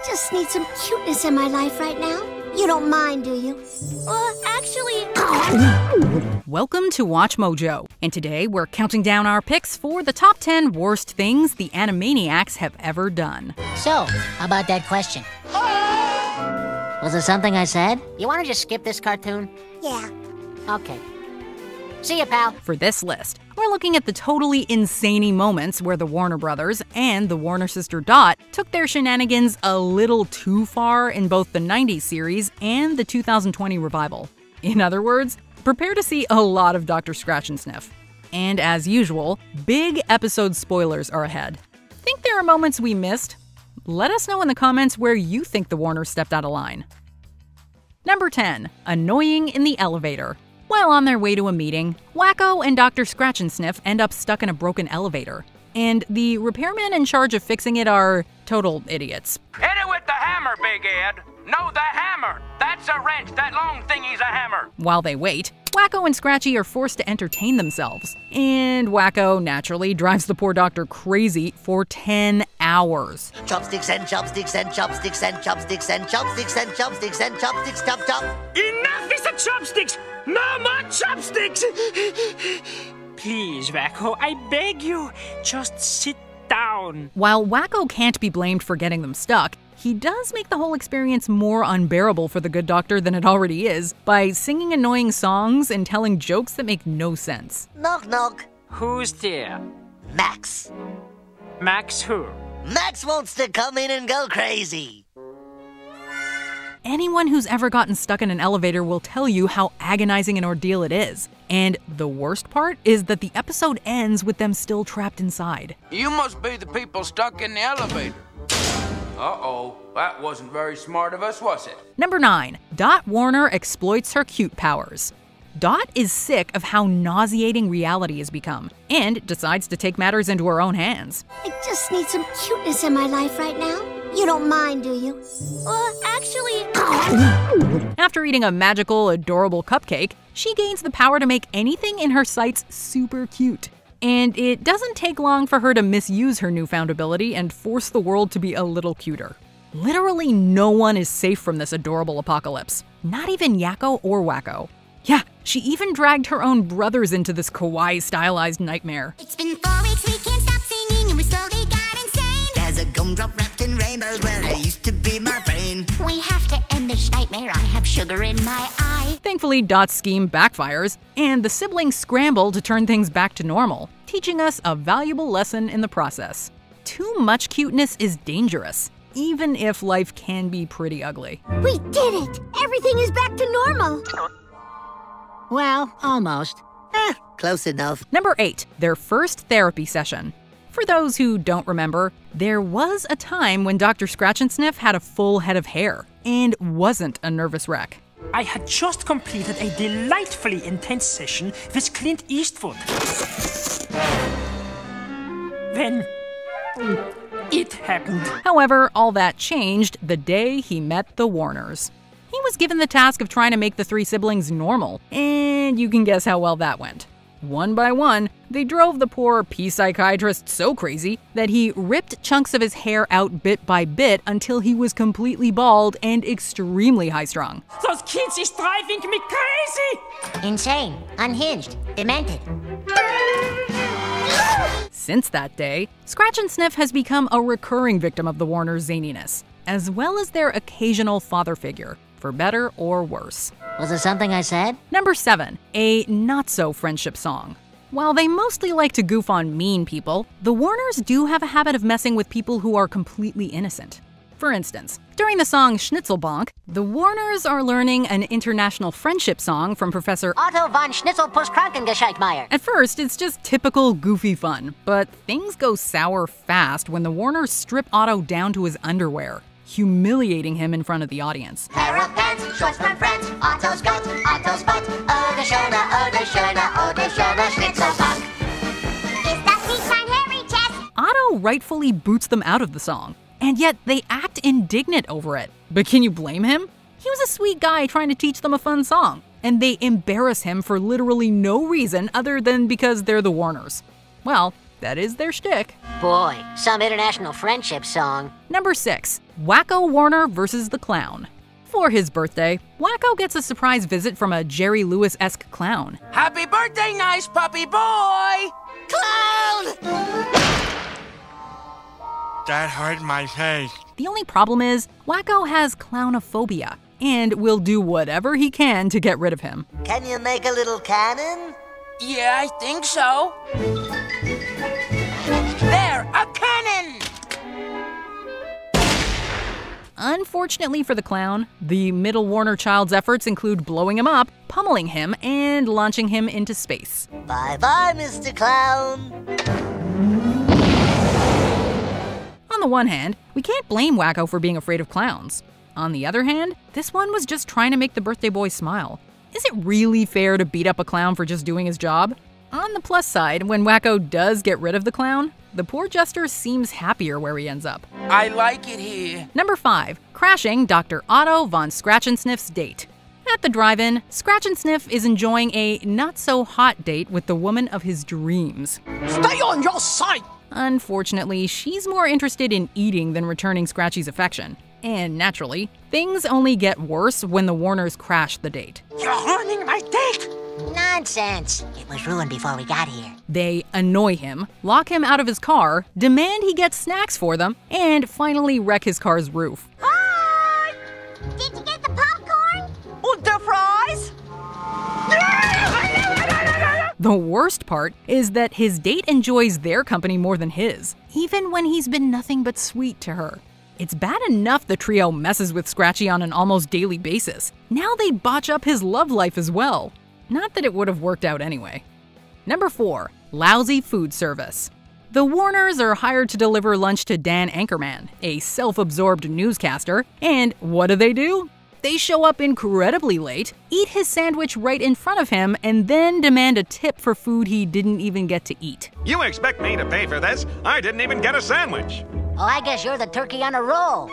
just need some cuteness in my life right now. You don't mind, do you? Actually... Welcome to Watch Mojo, and today we're counting down our picks for the top 10 worst things the Animaniacs have ever done. So, how about that question? Was there something I said? You want to just skip this cartoon? Yeah. Okay. See ya, pal. For this list, we're looking at the totally insane moments where the Warner Brothers and the Warner sister Dot took their shenanigans a little too far in both the 90s series and the 2020 revival. In other words, prepare to see a lot of Dr. Scratchansniff. And as usual, big episode spoilers are ahead. Think there are moments we missed? Let us know in the comments where you think the Warners stepped out of line. Number 10. Annoying in the elevator. While on their way to a meeting, Wacko and Dr. Scratchansniff end up stuck in a broken elevator. And the repairmen in charge of fixing it are total idiots. Hit it with the hammer, Big Ed. No, the hammer. That's a wrench. That long thingy's a hammer. While they wait, Wacko and Scratchy are forced to entertain themselves. And Wacko, naturally, drives the poor doctor crazy for 10 hours. Chopsticks and chopsticks and chopsticks and chopsticks and chopsticks and chopsticks and chopsticks, chop chop. Enough is the chopsticks! No more chopsticks! Please, Wacko, I beg you, just sit down. While Wacko can't be blamed for getting them stuck, he does make the whole experience more unbearable for the good doctor than it already is by singing annoying songs and telling jokes that make no sense. Knock knock. Who's there? Max. Max who? Max wants to come in and go crazy. Anyone who's ever gotten stuck in an elevator will tell you how agonizing an ordeal it is. And the worst part is that the episode ends with them still trapped inside. You must be the people stuck in the elevator. Uh-oh, that wasn't very smart of us, was it? Number 9. Dot Warner exploits her cute powers. Dot is sick of how nauseating reality has become, and decides to take matters into her own hands. I just need some cuteness in my life right now. You don't mind, do you? Actually... After eating a magical, adorable cupcake, she gains the power to make anything in her sights super cute. And it doesn't take long for her to misuse her newfound ability and force the world to be a little cuter. Literally no one is safe from this adorable apocalypse. Not even Yakko or Wacko. Yeah, she even dragged her own brothers into this kawaii-stylized nightmare. It's been 4 weeks, we can't stop singing, and we slowly got insane. There's a gumdrop wrapped in rainbows where it used to be my brain. We have to end this nightmare, I have sugar in my eye. Thankfully, Dot's scheme backfires, and the siblings scramble to turn things back to normal, teaching us a valuable lesson in the process. Too much cuteness is dangerous, even if life can be pretty ugly. We did it! Everything is back to normal. Well, almost. Close enough. Number 8. Their first therapy session. For those who don't remember, there was a time when Dr. Scratchansniff had a full head of hair and wasn't a nervous wreck. I had just completed a delightfully intense session with Clint Eastwood. Then it happened. However, all that changed the day he met the Warners. He was given the task of trying to make the 3 siblings normal, and you can guess how well that went. One by one, they drove the poor psychiatrist so crazy that he ripped chunks of his hair out bit by bit until he was completely bald and extremely high-strung. Those kids is driving me crazy! Insane, unhinged, demented. Since that day, Scratchansniff has become a recurring victim of the Warners' zaniness, as well as their occasional father figure, for better or worse. Was there something I said? Number 7. A not-so-friendship song. While they mostly like to goof on mean people, the Warners do have a habit of messing with people who are completely innocent. For instance, during the song Schnitzelbank, the Warners are learning an international friendship song from Professor Otto von Schnitzelpuss-Krankengescheitmeier. At first, it's just typical goofy fun, but things go sour fast when the Warners strip Otto down to his underwear, humiliating him in front of the audience. Pair of pants, shorts from friends, Otto's got, Otto's butt. Oder schöner, Schnitzelbank. Is that sweet on hairy chest? Otto rightfully boots them out of the song, and yet they act indignant over it. But can you blame him? He was a sweet guy trying to teach them a fun song, and they embarrass him for literally no reason other than because they're the Warners. Well, That is their shtick. Boy, some international friendship song. Number 6. Wacko Warner versus the Clown. For his birthday, Wacko gets a surprise visit from a Jerry Lewis-esque clown. Happy birthday, nice puppy boy! Clown! That hurt my face. The only problem is, Wacko has clownophobia and will do whatever he can to get rid of him. Can you make a little cannon? Yeah, I think so. There, a cannon! Unfortunately for the clown, the middle Warner child's efforts include blowing him up, pummeling him, and launching him into space. Bye-bye, Mr. Clown. On the one hand, we can't blame Wacko for being afraid of clowns. On the other hand, this one was just trying to make the birthday boy smile. Is it really fair to beat up a clown for just doing his job? On the plus side, when Wacko does get rid of the clown, the poor jester seems happier where he ends up. I like it here. Number 5. Crashing Dr. Otto von Scratchansniff's date. At the drive-in, Scratchansniff is enjoying a not-so-hot date with the woman of his dreams. Stay on your side! Unfortunately, she's more interested in eating than returning Scratchy's affection. And naturally, things only get worse when the Warners crash the date. You're ruining my date! Nonsense. It was ruined before we got here. They annoy him, lock him out of his car, demand he get snacks for them, and finally wreck his car's roof. Hi! Did you get the popcorn? Und the fries? The worst part is that his date enjoys their company more than his, even when he's been nothing but sweet to her. It's bad enough the trio messes with Scratchy on an almost daily basis. Now they botch up his love life as well. Not that it would have worked out anyway. Number 4. Lousy food service. The Warners are hired to deliver lunch to Dan Anchorman, a self-absorbed newscaster, and what do? They show up incredibly late, eat his sandwich right in front of him, and then demand a tip for food he didn't even get to eat. You expect me to pay for this? I didn't even get a sandwich. Oh, I guess you're the turkey on a roll.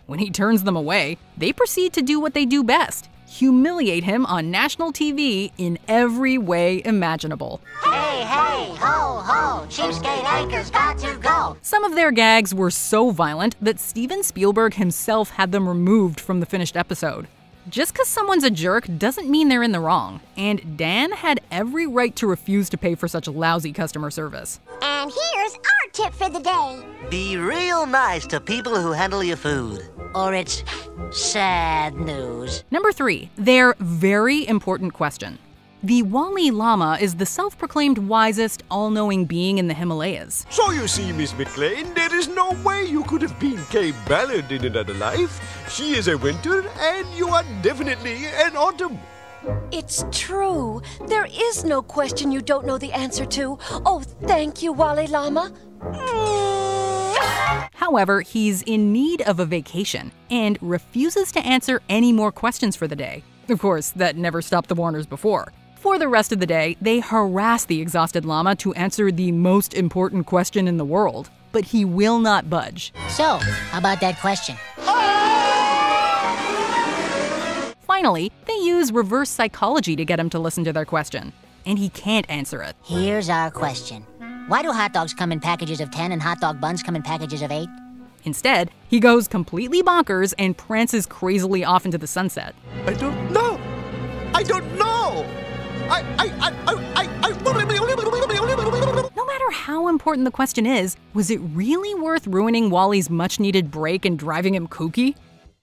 When he turns them away, they proceed to do what they do best: humiliate him on national TV in every way imaginable. Hey, hey, ho, ho, cheapskate anchor's got to go. Some of their gags were so violent that Steven Spielberg himself had them removed from the finished episode. Just because someone's a jerk doesn't mean they're in the wrong, and Dan had every right to refuse to pay for such lousy customer service. And here's our tip for the day. Be real nice to people who handle your food. Or it's sad news. Number 3. Their very important question. The Wally Llama is the self-proclaimed wisest, all-knowing being in the Himalayas. So you see, Miss McLean, there is no way you could have been Kay Ballard in another life. She is a winter, and you are definitely an autumn. It's true. There is no question you don't know the answer to. Oh, thank you, Wally Llama. However, he's in need of a vacation and refuses to answer any more questions for the day. Of course, that never stopped the Warners before. For the rest of the day, they harass the exhausted llama to answer the most important question in the world, but he will not budge. So, how about that question? Finally, they use reverse psychology to get him to listen to their question, and he can't answer it. Here's our question. Why do hot dogs come in packages of 10 and hot dog buns come in packages of 8? Instead, he goes completely bonkers and prances crazily off into the sunset. I don't know. I don't know. No matter how important the question is, was it really worth ruining Wally's much-needed break and driving him kooky?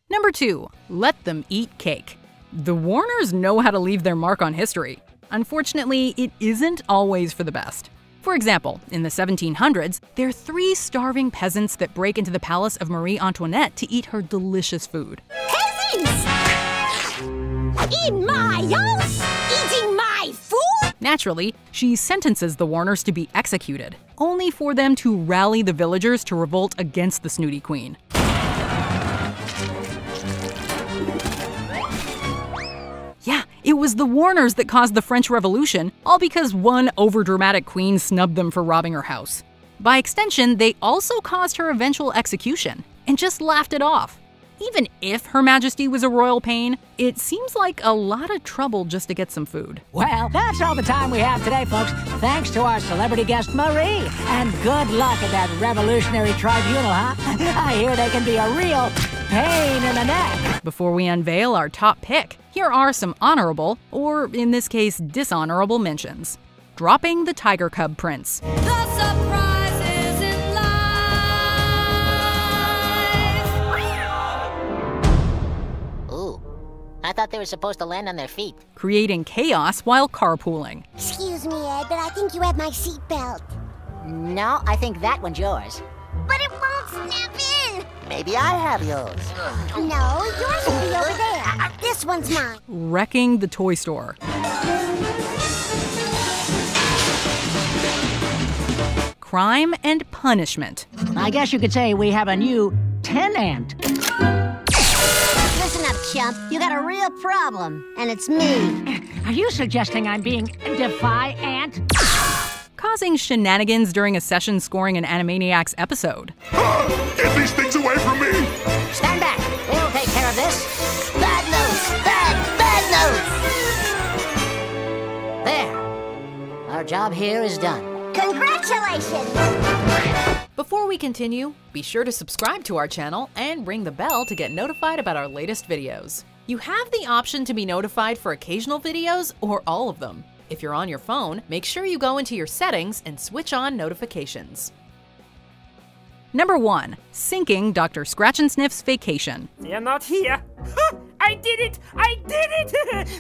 Number 2. Let them eat cake. The Warners know how to leave their mark on history. Unfortunately, it isn't always for the best. For example, in the 1700s, there are 3 starving peasants that break into the palace of Marie Antoinette to eat her delicious food. Peasants! In my house? Eating my food? Naturally, she sentences the Warners to be executed, only for them to rally the villagers to revolt against the snooty queen. Yeah, it was the Warners that caused the French Revolution, all because one overdramatic queen snubbed them for robbing her house. By extension, they also caused her eventual execution, and just laughed it off. Even if Her Majesty was a royal pain, it seems like a lot of trouble just to get some food. Well, that's all the time we have today, folks. Thanks to our celebrity guest, Marie. And good luck at that revolutionary tribunal, huh? I hear they can be a real pain in the neck. Before we unveil our top pick, here are some honorable, or in this case, dishonorable mentions. Dropping the Tiger Cub Prince. The surprises in life. Ooh, I thought they were supposed to land on their feet. Creating chaos while carpooling. Excuse me, Ed, but I think you have my seatbelt. No, I think that one's yours. But it won't snap in. Maybe I have yours. No, yours will be over there. This one's mine. Wrecking the toy store. Crime and punishment. I guess you could say we have a new tenant. Listen up, chump. You got a real problem, and it's me. Are you suggesting I'm being defiant? Causing shenanigans during a session scoring an Animaniacs episode. Get these things away from me! Stand back. We'll take care of this. Bad notes! Bad notes! There. Our job here is done. Congratulations! Before we continue, be sure to subscribe to our channel and ring the bell to get notified about our latest videos. You have the option to be notified for occasional videos or all of them. If you're on your phone, make sure you go into your settings and switch on notifications. Number 1. Sinking Dr. Scratchansniff's vacation. They're not here. I did it! I did it!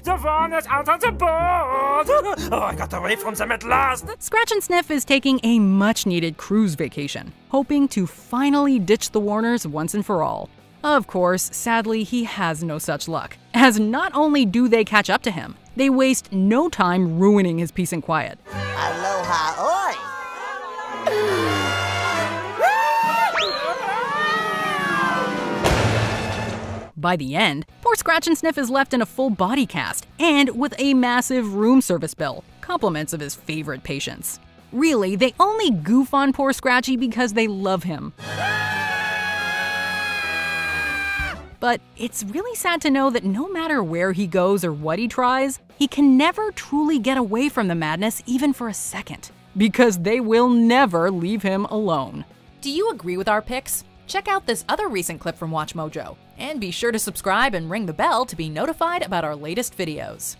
The Warner's out on the board! Oh, I got away from them at last! Scratchansniff is taking a much-needed cruise vacation, hoping to finally ditch the Warners once and for all. Of course, sadly, he has no such luck, as not only do they catch up to him, they waste no time ruining his peace and quiet. Aloha, oi! By the end, poor Scratchansniff is left in a full body cast and with a massive room service bill, compliments of his favorite patients. Really, they only goof on poor Scratchy because they love him. But it's really sad to know that no matter where he goes or what he tries, he can never truly get away from the madness even for a second, because they will never leave him alone. Do you agree with our picks? Check out this other recent clip from WatchMojo, and be sure to subscribe and ring the bell to be notified about our latest videos.